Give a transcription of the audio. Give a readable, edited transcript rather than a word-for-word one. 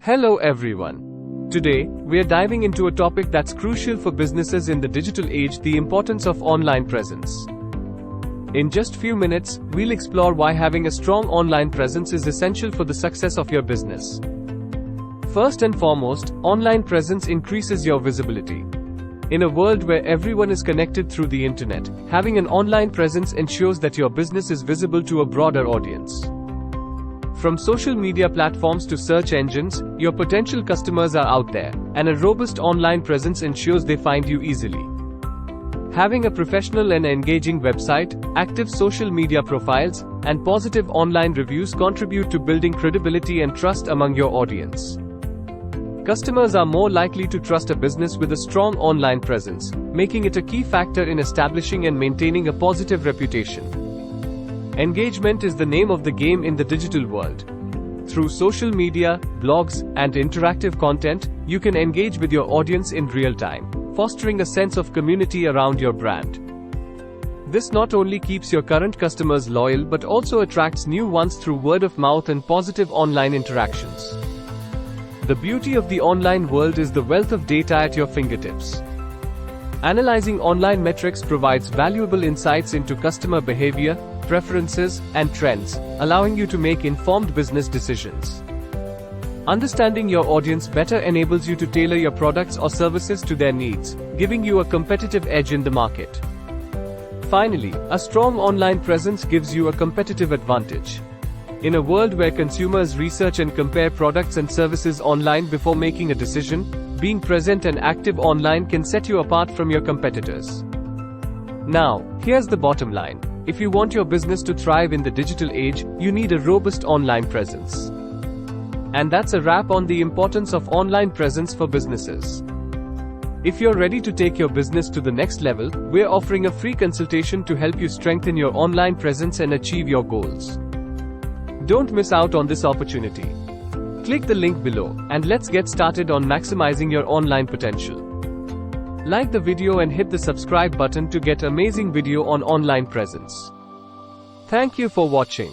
Hello everyone. Today, we are diving into a topic that's crucial for businesses in the digital age: the importance of online presence. In just few minutes, we'll explore why having a strong online presence is essential for the success of your business. First and foremost, online presence increases your visibility. In a world where everyone is connected through the internet, having an online presence ensures that your business is visible to a broader audience. From social media platforms to search engines, your potential customers are out there, and a robust online presence ensures they find you easily. Having a professional and engaging website, active social media profiles, and positive online reviews contribute to building credibility and trust among your audience. Customers are more likely to trust a business with a strong online presence, making it a key factor in establishing and maintaining a positive reputation. Engagement is the name of the game in the digital world. Through social media, blogs, and interactive content, you can engage with your audience in real time, fostering a sense of community around your brand. This not only keeps your current customers loyal but also attracts new ones through word of mouth and positive online interactions. The beauty of the online world is the wealth of data at your fingertips. Analyzing online metrics provides valuable insights into customer behavior, preferences, and trends, allowing you to make informed business decisions. Understanding your audience better enables you to tailor your products or services to their needs, giving you a competitive edge in the market. Finally, a strong online presence gives you a competitive advantage. In a world where consumers research and compare products and services online before making a decision, being present and active online can set you apart from your competitors. Now, here's the bottom line. If you want your business to thrive in the digital age, you need a robust online presence. And that's a wrap on the importance of online presence for businesses. If you're ready to take your business to the next level, we're offering a free consultation to help you strengthen your online presence and achieve your goals. Don't miss out on this opportunity. Click the link below, and let's get started on maximizing your online potential. Like the video and hit the subscribe button to get amazing video on online presence. Thank you for watching.